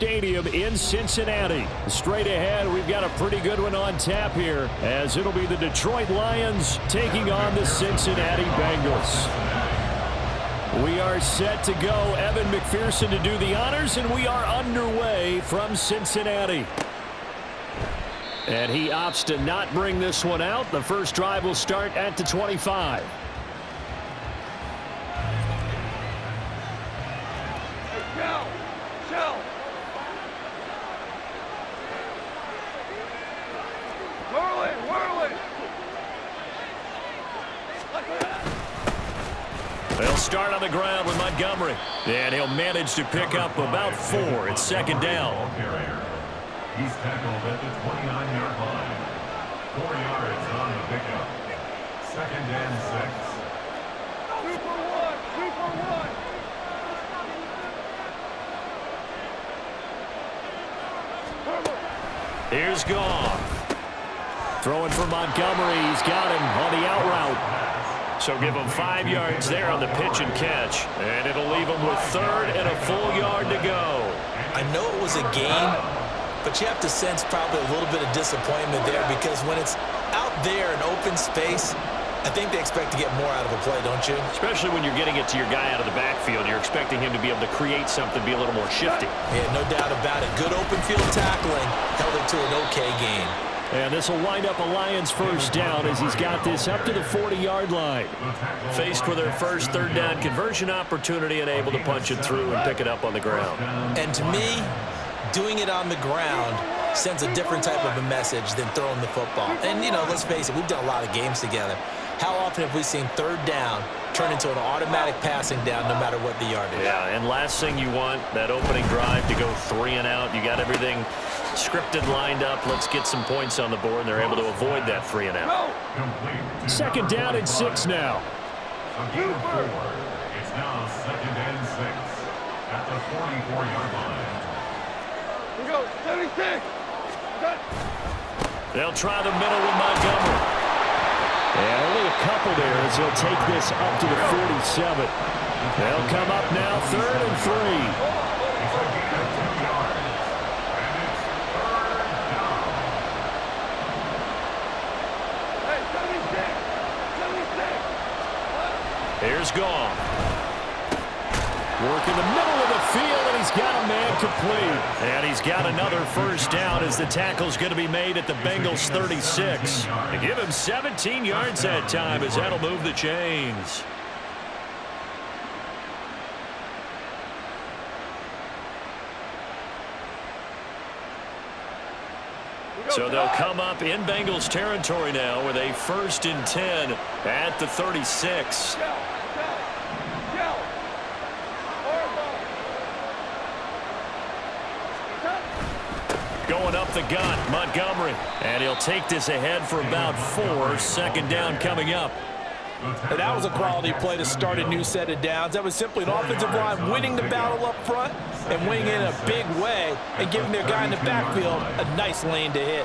Stadium in Cincinnati. Straight ahead, we've got a pretty good one on tap here, as it'll be the Detroit Lions taking on the Cincinnati Bengals. We are set to go. Evan McPherson to do the honors, and we are underway from Cincinnati. And he opts to not bring this one out. The first drive will start at the 25. They'll start on the ground with Montgomery. And he'll manage to pick up about 4. It's second down. He's tackled at the 29-yard line. 4 yards on the pickup. Second and 6. Super one. Here's Goff. Throwing for Montgomery. He's got him on the out route. So give him 5 yards there on the pitch and catch. And it'll leave him with 3rd and a full yard to go. I know it was a game, but you have to sense probably a little bit of disappointment there, because when it's out there in open space, I think they expect to get more out of a play, don't you? Especially when you're getting it to your guy out of the backfield. You're expecting him to be able to create something, be a little more shifty. Yeah, no doubt about it. Good open field tackling held it to an okay game. And this will wind up a Lions first down as he's got this up to the 40-yard line. Faced with their first 3rd down conversion opportunity and able to punch it through and pick it up on the ground. And to me, doing it on the ground sends a different type of a message than throwing the football. And, you know, let's face it, we've done a lot of games together. How often have we seen 3rd down turn into an automatic passing down no matter what the yardage? Yeah, and last thing you want, that opening drive to go 3 and out. You got everything scripted, lined up. Let's get some points on the board, and they're able to avoid that 3 and out. Second down and 6 now. A gain of 4. It's now second and 6 at the 44-yard line. Here we go, 76. They'll try the middle with Montgomery. And only a couple there as he'll take this up to the 47. They'll come up now 3rd and 3. It's a gain of 2 yards. And it's 3rd down. Hey, 76. Here's Goff. Work in the middle of the field, and he's got a man complete. And he's got another first down as the tackle's going to be made at the Bengals 36. They give him 17 yards that time as that'll move the chains. So they'll come up in Bengals territory now with a 1st and 10 at the 36. Going up the gut, Montgomery. And he'll take this ahead for about 4. Second down coming up. And that was a quality play to start a new set of downs. That was simply an offensive line winning the battle up front and winning in a big way and giving their guy in the backfield a nice lane to hit.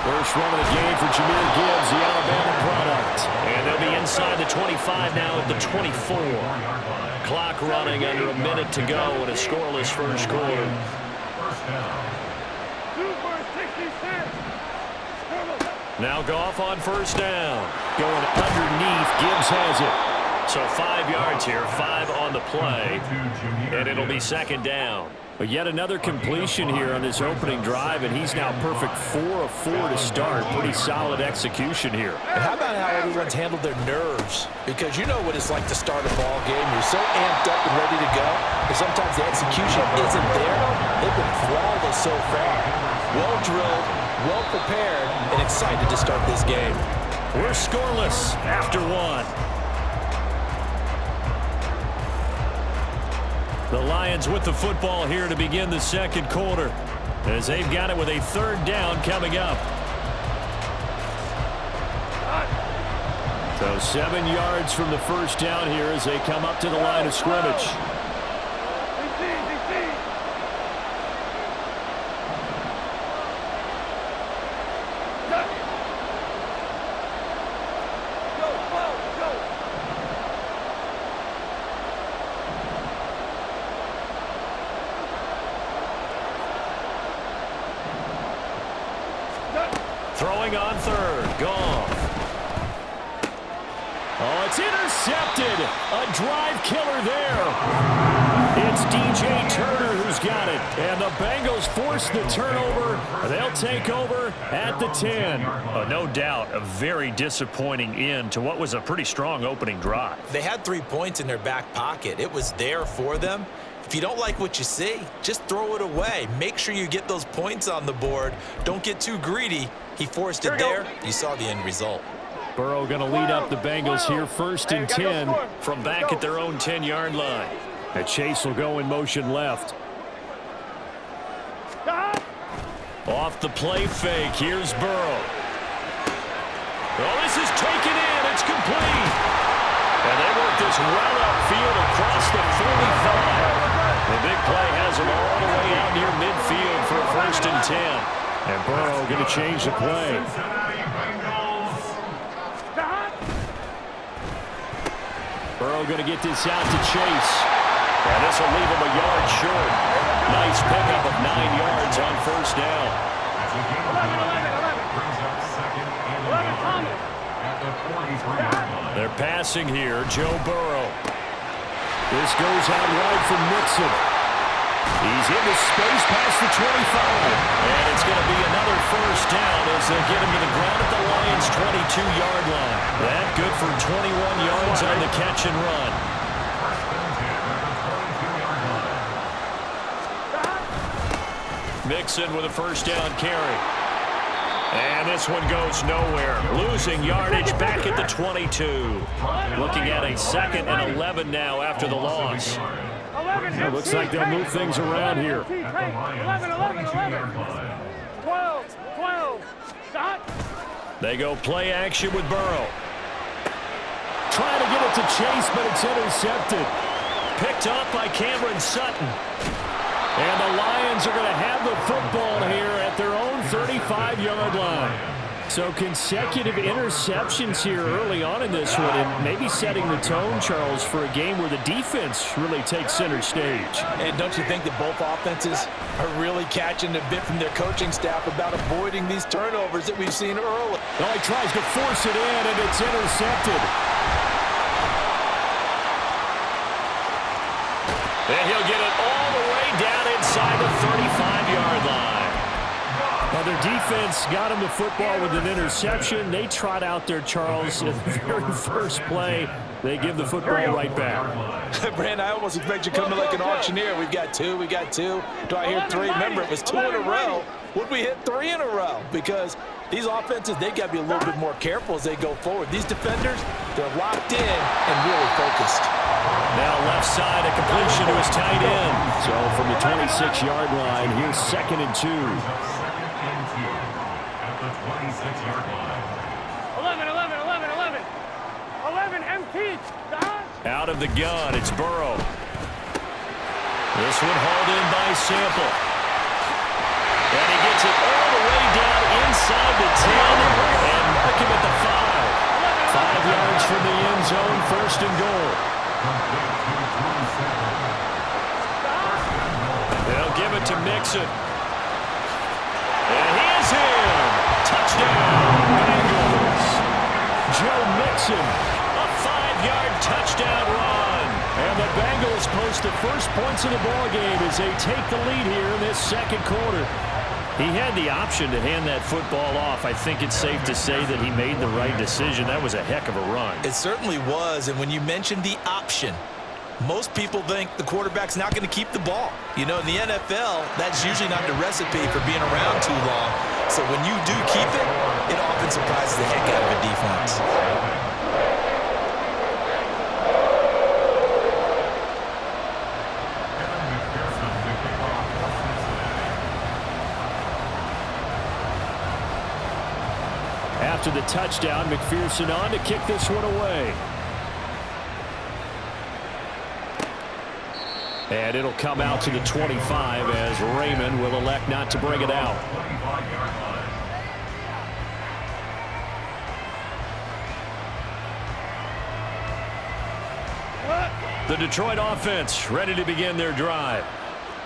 First run of the game for Jahmyr Gibbs, the Alabama product. And they'll be inside the 25 now at the 24. Clock running under a minute to go in a scoreless first quarter. Now Goff on first down. Going underneath, Gibbs has it. So 5 yards here, 5 on the play. And it'll be second down. But yet another completion here on this opening drive, and he's now perfect 4 of 4 to start. Pretty solid execution here. And how about how everyone's handled their nerves? Because you know what it's like to start a ball game. You're so amped up and ready to go, but sometimes the execution isn't there. They've been flawless so far. Well drilled, well prepared, and excited to start this game. We're scoreless after 1. The Lions with the football here to begin the second quarter, as they've got it with a 3rd down coming up. So 7 yards from the first down here as they come up to the line of scrimmage. Throwing on third. Goff. Oh, it's intercepted. A drive killer there. It's DJ Turner who's got it. And the Bengals force the turnover. They'll take over at the 10. No doubt a very disappointing end to what was a pretty strong opening drive. They had 3 points in their back pocket. It was there for them. If you don't like what you see, just throw it away. Make sure you get those points on the board. Don't get too greedy. He forced it there. You saw the end result. Burrow going to lead up the Bengals here, 1st and 10 from back at their own 10-yard line. And Chase will go in motion left. Off the play fake, here's Burrow. Oh, this is taken in. It's complete. And they work this well upfield across the 45. The big play has him all the way out near midfield for a 1st and 10. And Burrow going to change the play. Burrow going to get this out to Chase. And this will leave him a yard short. Nice pickup of 9 yards on 1st down. They're passing here. Joe Burrow. This goes out wide for Mixon. He's into space past the 25. And it's going to be another 1st down as they get him to the ground at the Lions' 22-yard line. That good for 21 yards on the catch and run. Mixon with a 1st down carry. And this one goes nowhere. Losing yardage back at the 22. Looking at a 2nd and 11 now after the loss. It looks like they'll move things around here. 12. Stop. They go play action with Burrow. Trying to get it to Chase, but it's intercepted. Picked up by Cameron Sutton. And the Lions are going to have the football here at their own 35-yard line. So consecutive interceptions here early on in this one, and maybe setting the tone, Charles, for a game where the defense really takes center stage. And don't you think that both offenses are really catching a bit from their coaching staff about avoiding these turnovers that we've seen early? Well, he tries to force it in, and it's intercepted. And he'll get it all the way down inside the 35-yard line. Well, their defense got him the football with an interception. They trot out there, Charles, in the very first play. They give the football right back. Brand, I almost expect you to come in like an auctioneer. We've got 2, we got 2. Do I hear 3? Remember, it was 2 in a row. Would we hit 3 in a row? Because these offenses, they got to be a little bit more careful as they go forward. These defenders, they're locked in and really focused. Now left side, a completion to his tight end. So from the 26-yard line, here's 2nd and 2. 11 empty. Out of the gun, it's Burrow. This one hauled in by Sample. And he gets it all the way down inside the 10 and mark him at the 5. 5 yards from the end zone, 1st and goal. They'll give it to Mixon. And he is in. Touchdown, Bengals. Joe Mixon, a 5-yard touchdown run. And the Bengals post the first points of the ballgame as they take the lead here in this 2nd quarter. He had the option to hand that football off. I think it's safe to say that he made the right decision. That was a heck of a run. It certainly was, and when you mentioned the option, most people think the quarterback's not going to keep the ball. You know, in the NFL, that's usually not the recipe for being around too long. So when you do keep it, it often surprises the heck out of a defense. After the touchdown, McPherson on to kick this one away. And it'll come out to the 25 as Raymond will elect not to bring it out. The Detroit offense ready to begin their drive.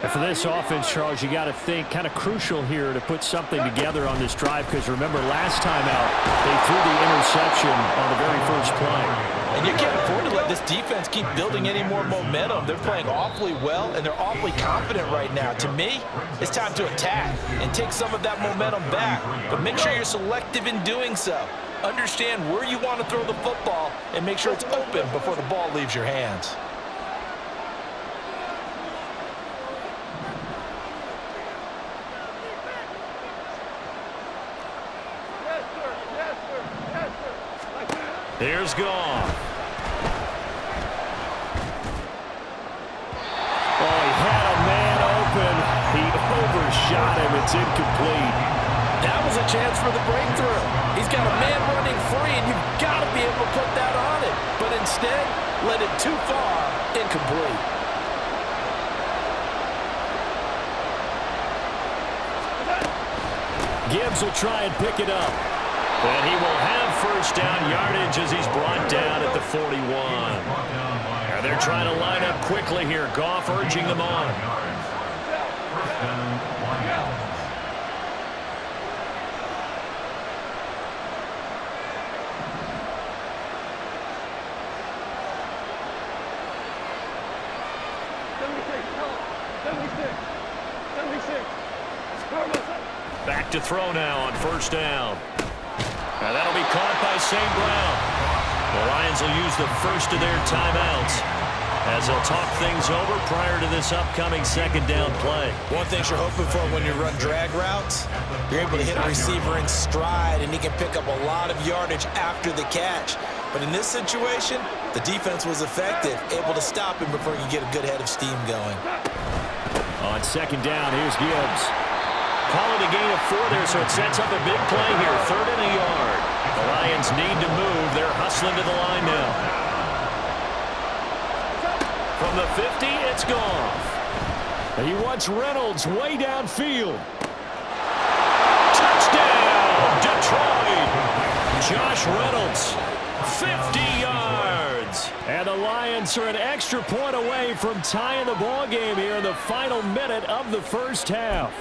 And for this offense, Charles, you got to think kind of crucial here to put something together on this drive, because remember last time out they threw the interception on the very first play. And you can't afford to let this defense keep building any more momentum. They're playing awfully well, and they're awfully confident right now. To me, it's time to attack and take some of that momentum back. But make sure you're selective in doing so. Understand where you want to throw the football and make sure it's open before the ball leaves your hands. Here's Goff. Oh, he had a man open. He overshot him. It's incomplete. That was a chance for the breakthrough. He's got a man running free, and you've got to be able to put that on it. But instead, let it too far, incomplete. Gibbs will try and pick it up. And he will have first down yardage as he's brought down at the 41. And they're trying to line up quickly here. Goff urging them on. Back to throw now on first down. Now that'll be caught by St. Brown. The Lions will use the first of their timeouts as they'll talk things over prior to this upcoming second down play. One thing you're hoping for when you run drag routes, you're able to hit a receiver in stride, and he can pick up a lot of yardage after the catch. But in this situation, the defense was effective, able to stop him before he could get a good head of steam going. On second down, here's Gibbs. Calling a gain of 4 there, so it sets up a big play here. 3rd and a yard. The Lions need to move. They're hustling to the line now. From the 50, it's Goff. And he wants Reynolds way downfield. Touchdown, Detroit. Josh Reynolds, 50 yards. And the Lions are an extra point away from tying the ball game here in the final minute of the first half.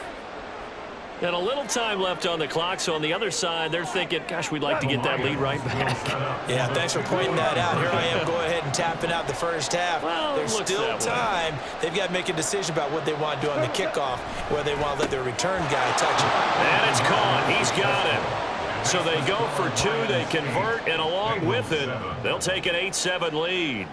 And a little time left on the clock, so on the other side, they're thinking, gosh, we'd like to get that lead right back. Yeah, thanks for pointing that out. Here I am, go ahead and tapping out the first half. Well, there's still time. They've got to make a decision about what they want to do on the kickoff, whether they want to let their return guy touch it. And it's caught. He's got it. So they go for 2, they convert, and along with it, they'll take an 8-7 lead.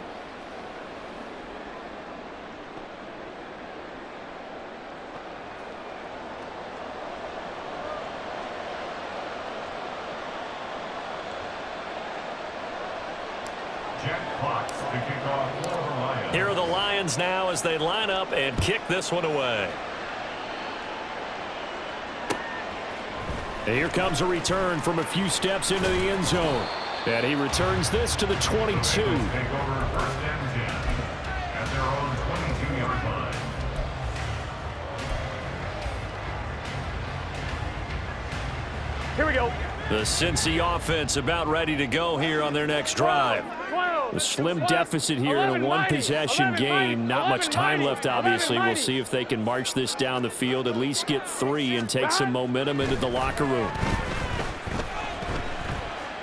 Here are the Lions now as they line up and kick this one away. And here comes a return from a few steps into the end zone. And he returns this to the 22. Take over 1st and 10 at their own 22-yard line. Here we go. The Cincy offense about ready to go here on their next drive. A slim deficit here in a one-possession game. Not much time left, obviously. We'll see if they can march this down the field, at least get 3 and take some momentum into the locker room.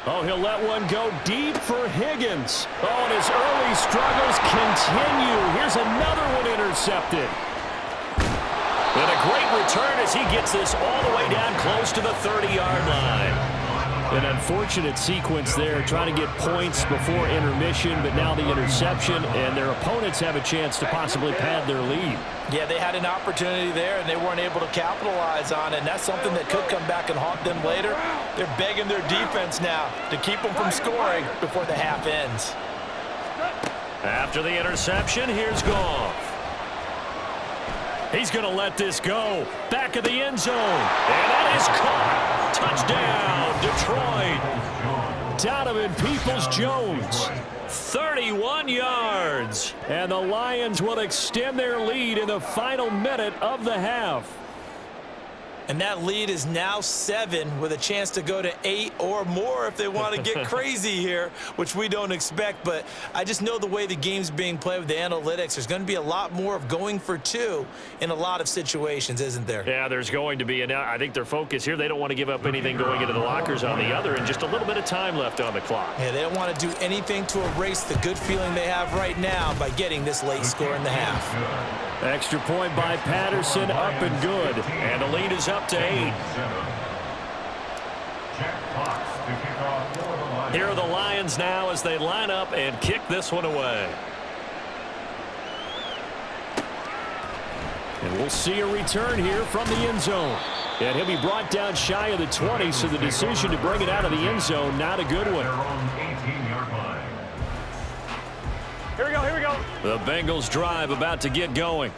Oh, he'll let one go deep for Higgins. Oh, and his early struggles continue. Here's another one intercepted. And a great return as he gets this all the way down close to the 30-yard line. An unfortunate sequence there, trying to get points before intermission, but now the interception, and their opponents have a chance to possibly pad their lead. Yeah, they had an opportunity there, and they weren't able to capitalize on it, and that's something that could come back and haunt them later. They're begging their defense now to keep them from scoring before the half ends. After the interception, here's Goff. He's going to let this go. Back of the end zone. And that is caught. Touchdown, Detroit. Donovan Peoples-Jones. 31 yards. And the Lions will extend their lead in the final minute of the half. And that lead is now 7 with a chance to go to 8 or more if they want to get crazy here, which we don't expect. But I just know the way the game's being played with the analytics, there's going to be a lot more of going for 2 in a lot of situations, isn't there? Yeah, there's going to be. And I think their focus here, they don't want to give up anything going into the lockers on the other, and just a little bit of time left on the clock. Yeah, they don't want to do anything to erase the good feeling they have right now by getting this late score in the half. Extra point by Patterson, up and good. And the lead is up to 8. Here are the Lions now as they line up and kick this one away. And we'll see a return here from the end zone. And he'll be brought down shy of the 20, so the decision to bring it out of the end zone, not a good one. Here we go, here we go. The Bengals drive about to get going.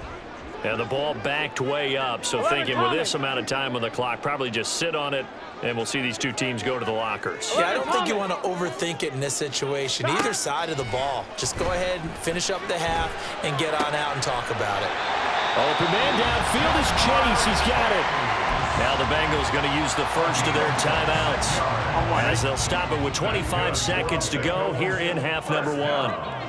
And the ball backed way up, so thinking with this amount of time on the clock, probably just sit on it, and we'll see these two teams go to the lockers. Yeah, I don't think you want to overthink it in this situation. Either side of the ball. Just go ahead and finish up the half and get on out and talk about it. Open man downfield is Chase. He's got it. Now the Bengals going to use the first of their timeouts as they'll stop it with 25 seconds to go here in half number 1.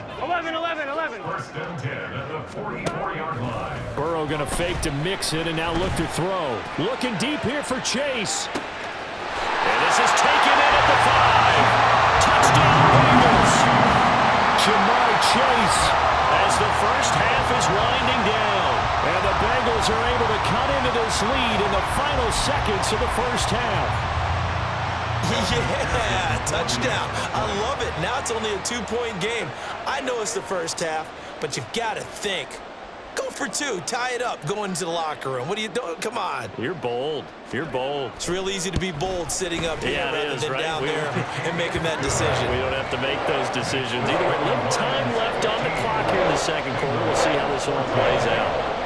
11. First and 10 at the 44-yard line. Burrow going to fake to mix it and now look to throw. Looking deep here for Chase. And this is taken in at the 5. Touchdown Bengals. Jamar Chase as the first half is winding down. And the Bengals are able to cut into this lead in the final seconds of the first half. Yeah, touchdown. I love it. Now it's only a 2-point game. I know it's the first half, but you've got to think. Go for 2. Tie it up going into the locker room. What are you doing? Come on. You're bold. You're bold. It's real easy to be bold sitting up here rather than right? down there and making that decision. We don't have to make those decisions. Either way, little time left on the clock here in the second quarter. We'll see how this one plays out.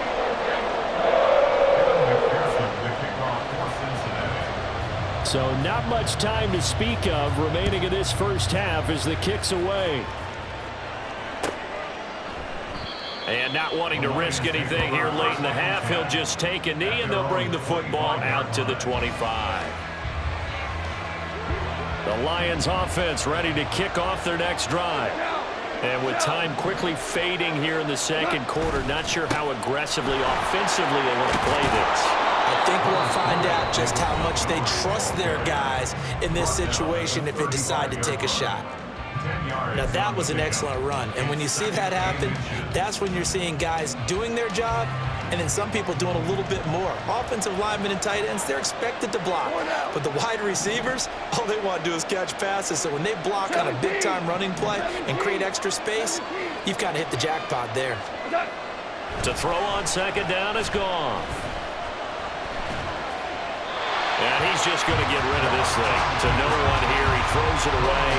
So not much time to speak of remaining in this first half as the kick's away. And not wanting to risk anything here late in the half, he'll just take a knee and they'll bring the football out to the 25. The Lions offense ready to kick off their next drive. And with time quickly fading here in the second quarter, not sure how aggressively, offensively they want to play this. I think we'll find out just how much they trust their guys in this situation if they decide to take a shot. Now, that was an excellent run. And when you see that happen, that's when you're seeing guys doing their job and then some people doing a little bit more. Offensive linemen and tight ends, they're expected to block. But the wide receivers, all they want to do is catch passes. So when they block on a big-time running play and create extra space, you've kind of hit the jackpot there. To throw on second down is gone. And he's just going to get rid of this thing. To no one here. He throws it away.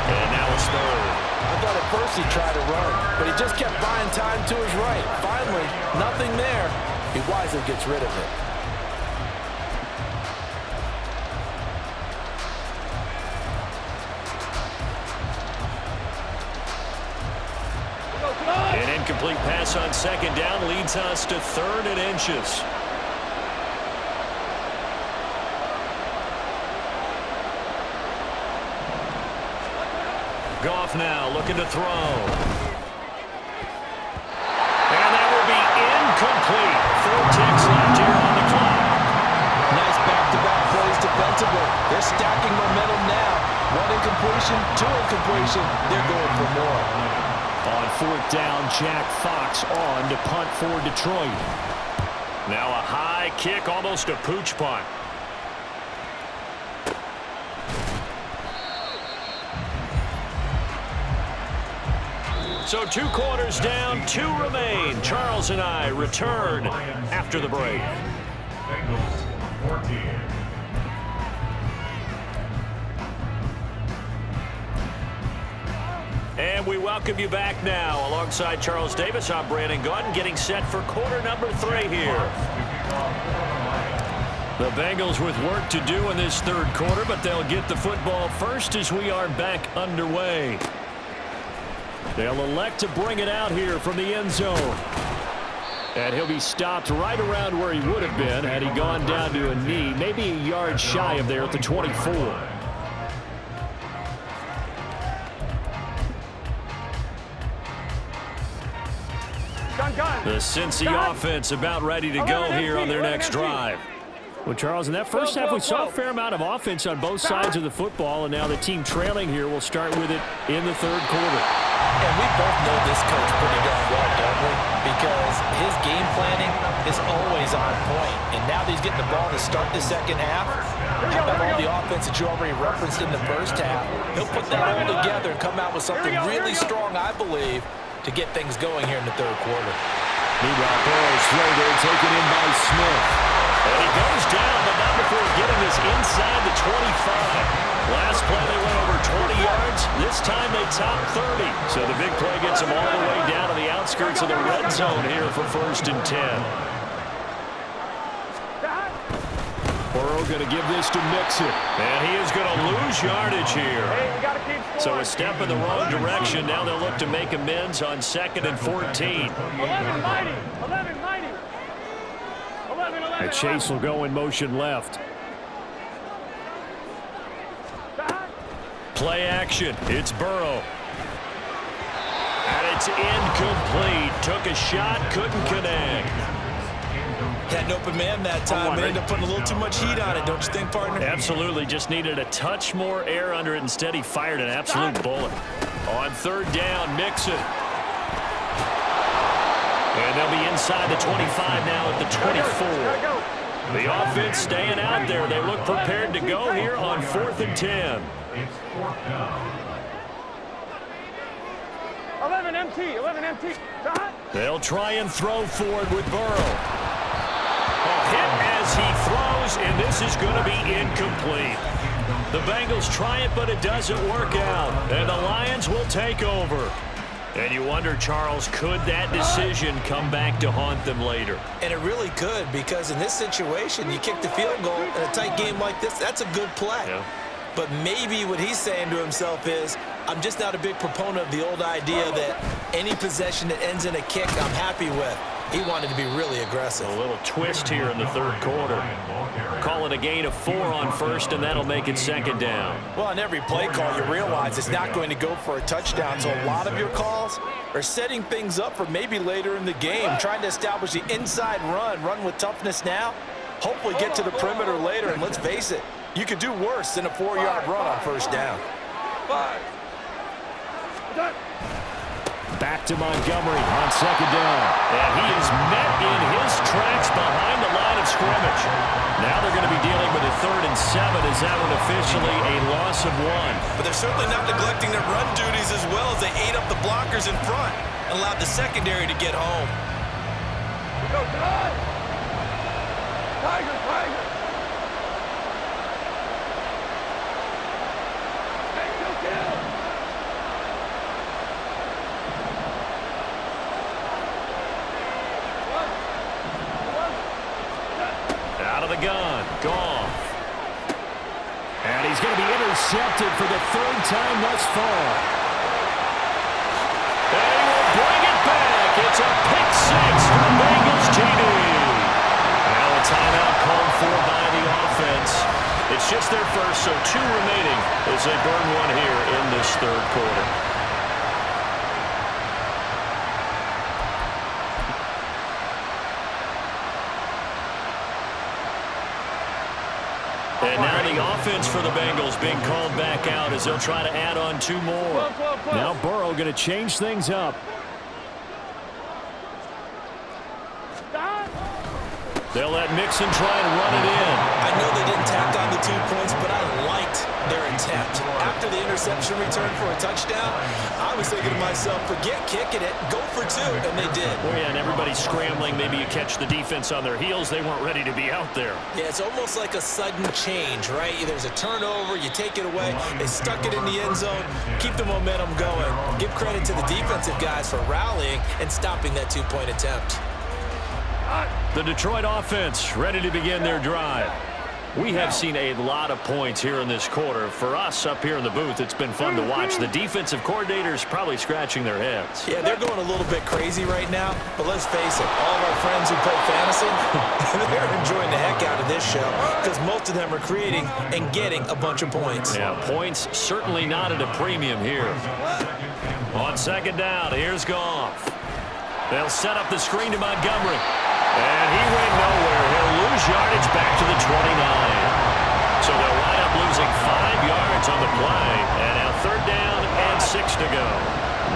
And now it's third. I thought at first he tried to run, but he just kept buying time to his right. Finally, nothing there. He wisely gets rid of it. An incomplete pass on second down leads us to 3rd and inches. Goff now looking to throw. And that will be incomplete. 4 ticks left here on the clock. Nice back-to-back plays defensively. They're stacking momentum now. 1 incompletion, 2 incompletion. They're going for more. On 4th down, Jack Fox on to punt for Detroit. Now a high kick, almost a pooch punt. So 2 quarters down, 2 remain. Charles and I return after the break. Bengals 14. And we welcome you back now. Alongside Charles Davis, I'm Brandon Gaudin, getting set for quarter number 3 here. The Bengals with work to do in this 3rd quarter, but they'll get the football first as we are back underway. They'll elect to bring it out here from the end zone. And he'll be stopped right around where he would have been had he gone down to a knee, maybe a yard shy of there at the 24. The Cincy offense about ready to go here on their next drive. Well, Charles, in that first half, we saw a fair amount of offense on both sides of the football, and now the team trailing here will start with it in the third quarter. And we both know this coach pretty darn well, don't we? Because his game planning is always on point. And now that he's getting the ball to start the second half, how about all the offense that you already referenced in the first half? He'll put that all together and come out with something really strong, I believe, to get things going here in the third quarter. Meanwhile, Burrow's throw there taken in by Smith. And he goes down, but not before getting this inside the 25. Last play they went over 20 yards. This time they top 30. So the big play gets them all the way down to the outskirts of the red zone here for 1st and 10. Burrow going to give this to Mixon. And he is going to lose yardage here. So a step in the wrong direction. Now they'll look to make amends on 2nd and 14. 11-90. And Chase will go in motion left. Play action. It's Burrow. And it's incomplete. Took a shot, couldn't connect. Had an open man that time. They ended up putting a little too much heat on it, don't you think, partner? Absolutely. Just needed a touch more air under it. Instead, he fired an absolute bullet. On 3rd down, Mixon. And they'll be inside the 25 now at the 24. The offense staying out there. They look prepared to go here on 4th and 10. It's 4th down. 11 MT. They'll try and throw forward with Burrow. Hit as he throws, and this is going to be incomplete. The Bengals try it, but it doesn't work out. And the Lions will take over. And you wonder, Charles, could that decision come back to haunt them later? And it really could, because in this situation, you kick the field goal in a tight game like this, that's a good play. Yeah. But maybe what he's saying to himself is, I'm just not a big proponent of the old idea that any possession that ends in a kick I'm happy with. He wanted to be really aggressive. A little twist here in the third quarter. Call it a gain of 4 on 1st, and that'll make it 2nd down. Well, on every play call, you realize it's not going to go for a touchdown, so a lot of your calls are setting things up for maybe later in the game, trying to establish the inside run with toughness now, hopefully get to the perimeter later, and let's face it, you could do worse than a 4-yard run on 1st down. Back to Montgomery on 2nd down. And he is met in his tracks behind the line of scrimmage. Now they're going to be dealing with a 3rd and 7 as that one officially a loss of 1. But they're certainly not neglecting their run duties as well as they ate up the blockers in front and allowed the secondary to get home. Tiger. Out of the gun, Goff. And he's going to be intercepted for the 3rd time thus far. And he will bring it back. It's a pick 6 for the Bengals TD. Now a timeout called for by the offense. It's just their first, so 2 remaining as they burn one here in this third quarter. And now the offense for the Bengals being called back out as they'll try to add on 2 more. Now Burrow going to change things up. They'll let Mixon try and run it in. I know they didn't tack on the 2 points, but I liked their attempt. After the interception return for a touchdown, I was thinking to myself, forget kicking it, go for 2, and they did. Oh, yeah, and everybody's scrambling. Maybe you catch the defense on their heels. They weren't ready to be out there. Yeah, it's almost like a sudden change, right? There's a turnover, you take it away, they stuck it in the end zone, keep the momentum going. Give credit to the defensive guys for rallying and stopping that 2-point attempt. The Detroit offense ready to begin their drive. We have seen a lot of points here in this quarter. For us up here in the booth, it's been fun to watch. The defensive coordinators probably scratching their heads. Yeah, they're going a little bit crazy right now, but let's face it, all of our friends who play fantasy, they're enjoying the heck out of this show because most of them are creating and getting a bunch of points. Yeah, points certainly not at a premium here. On second down, here's Goff. They'll set up the screen to Montgomery. And he went nowhere. He'll lose yardage back to the 29. So they'll wind up losing 5 yards on the play. And now third down and 6 to go.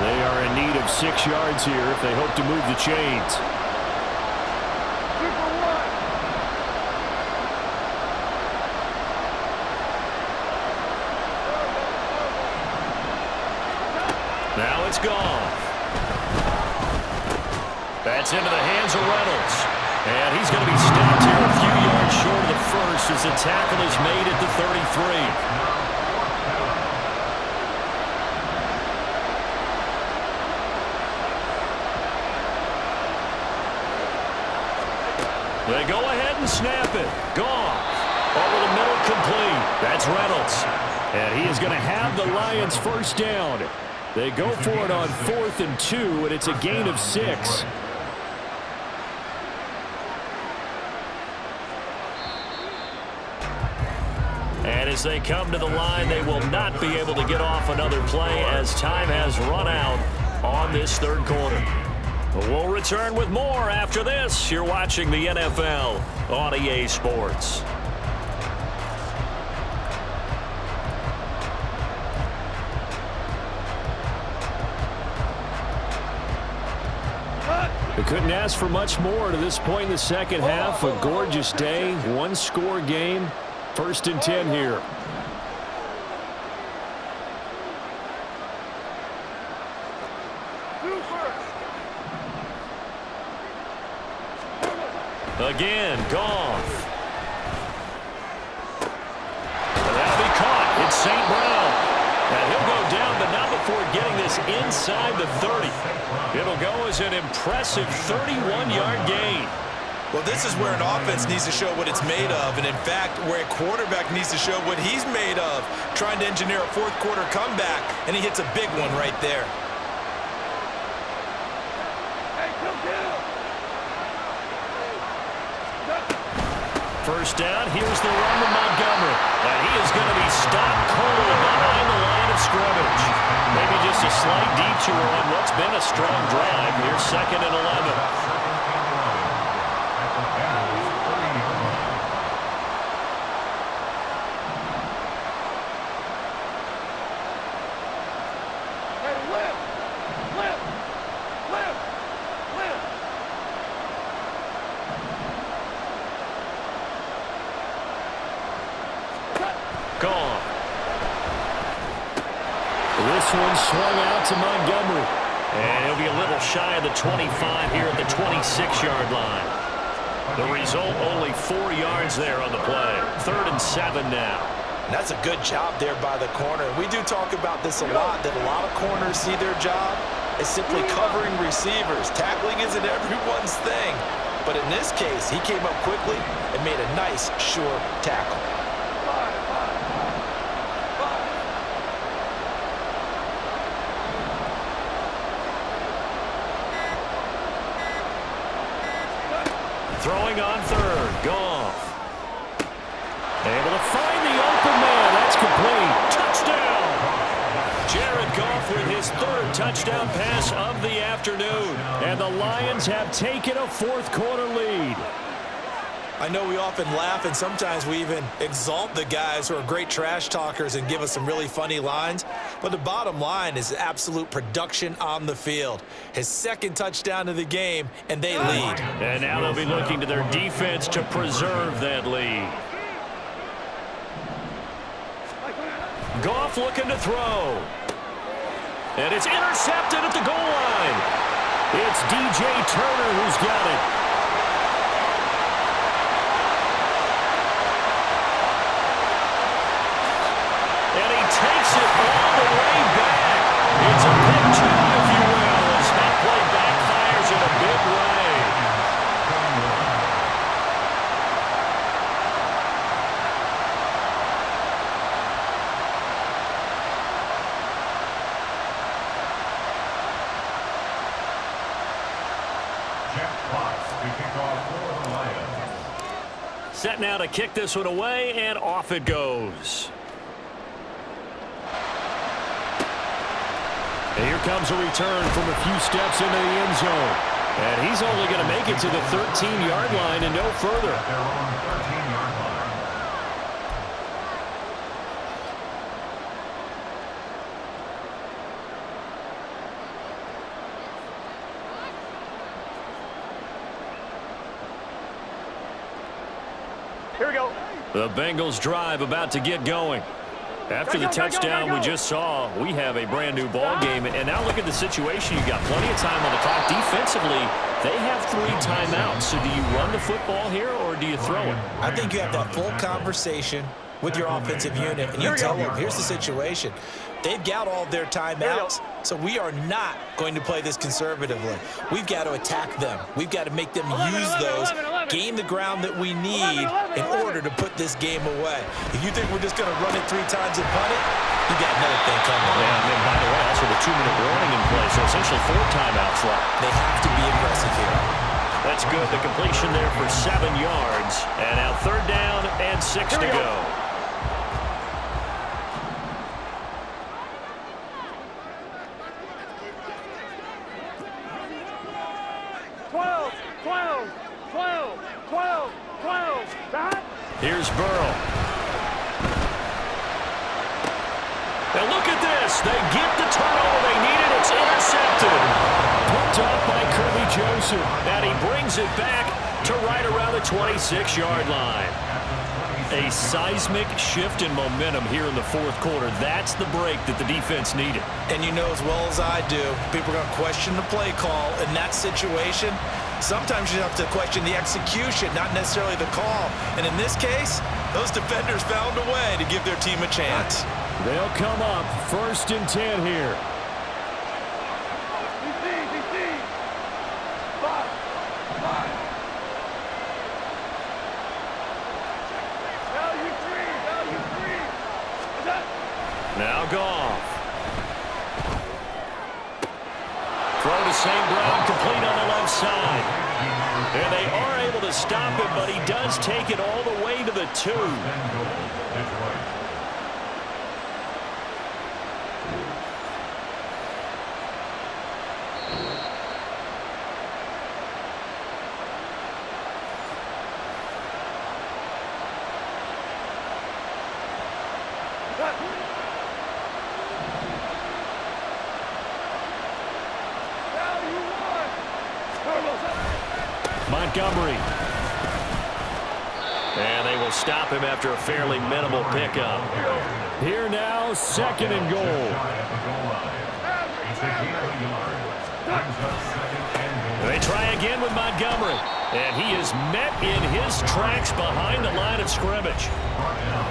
They are in need of 6 yards here if they hope to move the chains. Now it's gone. That's into the hands of Reynolds. And he's going to be stopped here a few yards short of the first as the tackle is made at the 33. They go ahead and snap it. Goff. Over the middle, complete. That's Reynolds. And he is going to have the Lions first down. They go for it on 4th and 2, and it's a gain of 6. And as they come to the line, they will not be able to get off another play as time has run out on this third quarter. We'll return with more after this. You're watching the NFL on EA Sports. They couldn't ask for much more to this point in the second half. A gorgeous day, one-score game. 1st and 10 here. Again, Goff. That'll be caught. It's St. Brown. And he'll go down, but not before getting this inside the 30. It'll go as an impressive 31-yard gain. Well, this is where an offense needs to show what it's made of, and in fact, where a quarterback needs to show what he's made of, trying to engineer a fourth-quarter comeback, and he hits a big one right there. First down, here's the run to Montgomery. And he is going to be stopped cold behind the line of scrimmage. Maybe just a slight detour on what's been a strong drive. Here's 2nd and 11. Gone. This one swung out to Montgomery. And he'll be a little shy of the 25 here at the 26-yard line. The result, only 4 yards there on the play. 3rd and 7 now. And that's a good job there by the corner. We do talk about this a lot, that a lot of corners see their job as simply covering receivers. Tackling isn't everyone's thing. But in this case, he came up quickly and made a nice, sure tackle. Throwing on 3rd. Goff. Able to find the open man. That's complete. Touchdown. Jared Goff with his 3rd touchdown pass of the afternoon. And the Lions have taken a 4th-quarter lead. I know we often laugh, and sometimes we even exalt the guys who are great trash talkers and give us some really funny lines. But the bottom line is absolute production on the field. His 2nd touchdown of the game, and they lead. And now they'll be looking to their defense to preserve that lead. Goff looking to throw. And it's intercepted at the goal line. It's DJ Turner who's got it. And he takes it all the way back. It's a pick 2, if you will, as that play backfires in a big way. Set now to kick this one away, and off it goes. And here comes a return from a few steps into the end zone. And he's only going to make it to the 13-yard line and no further. At their own 13-yard line. Here we go. The Bengals drive about to get going. After the touchdown we just saw, we have a brand-new ball game. And now look at the situation. You've got plenty of time on the clock. Defensively, they have 3 timeouts. So do you run the football here or do you throw it? I think you have that full conversation with your offensive unit, and you tell them, here's the situation. They've got all their timeouts, so we are not going to play this conservatively. We've got to attack them. We've got to make them use those, gain the ground that we need in order to put this game away. If you think we're just going to run it 3 times and punt it, you got another thing coming. Yeah, and by the way, also the 2-minute warning in play, so essentially 4 timeouts left. They have to be aggressive here. That's good. The completion there for 7 yards. And now 3rd down and 6 to go. 12. Here's Burrow. Now look at this. They get the turnover they needed. It's intercepted. Picked off by Kirby Joseph. And he brings it back to right around the 26-yard line. A seismic shift in momentum here in the 4th quarter. That's the break that the defense needed. And you know as well as I do, people are going to question the play call in that situation. Sometimes you have to question the execution, not necessarily the call. And in this case, those defenders found a way to give their team a chance. They'll come up 1st and 10 here. Now Goff. Throw to St. Brown, complete on the left side. And they are able to stop him, but he does take it all the way to the 2. Montgomery. And they will stop him after a fairly minimal pickup. Here now, 2nd and goal. They try again with Montgomery. And he is met in his tracks behind the line of scrimmage.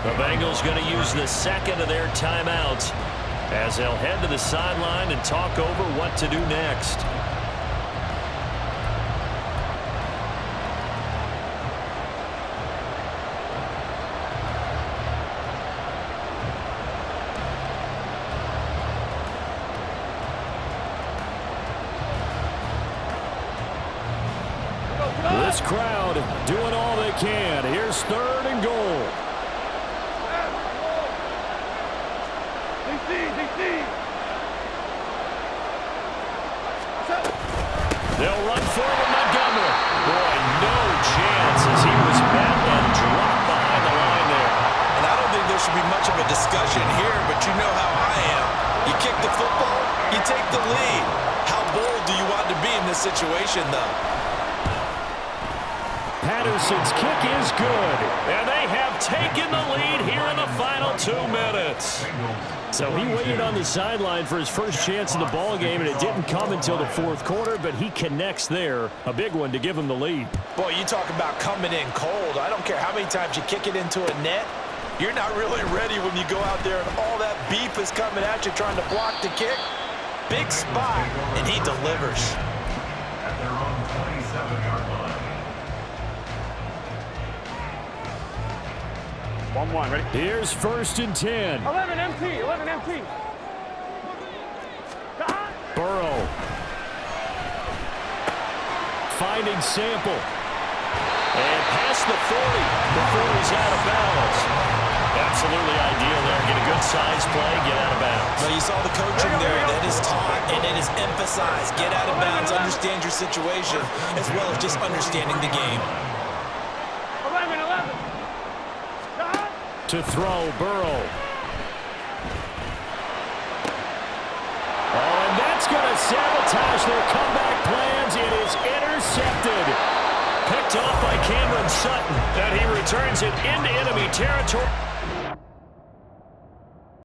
The Bengals going to use the 2nd of their timeouts as they'll head to the sideline and talk over what to do next. This crowd doing all they can. Here's 3rd and goal. They'll run forward Montgomery. Boy, no chance as he was met and dropped behind the line there. And I don't think there should be much of a discussion here, but you know how I am. You kick the football, you take the lead. How bold do you want to be in this situation, though? Patterson's kick is good. And they have taken the lead here in the final 2 minutes. So he waited on the sideline for his first chance in the ball game, and it didn't come until the 4th quarter, but he connects there. A big one to give him the lead. Boy, you talk about coming in cold. I don't care how many times you kick it into a net. You're not really ready when you go out there and all that beef is coming at you trying to block the kick. Big spot, and he delivers. At their own 27-yard line. 1-1, ready? Here's 1st and 10. 11 MT. Burrow. Finding Sample. And past the 40 before he's out of bounds. Absolutely ideal there. Get a good size play, get out of bounds. Well, you saw the coaching there that is taught and it is emphasized. Get out of bounds, understand your situation, as well as just understanding the game. 11. To throw, Burrow. Oh, and that's going to sabotage their comeback plans. It is intercepted. Picked off by Cameron Sutton. And he returns it into enemy territory.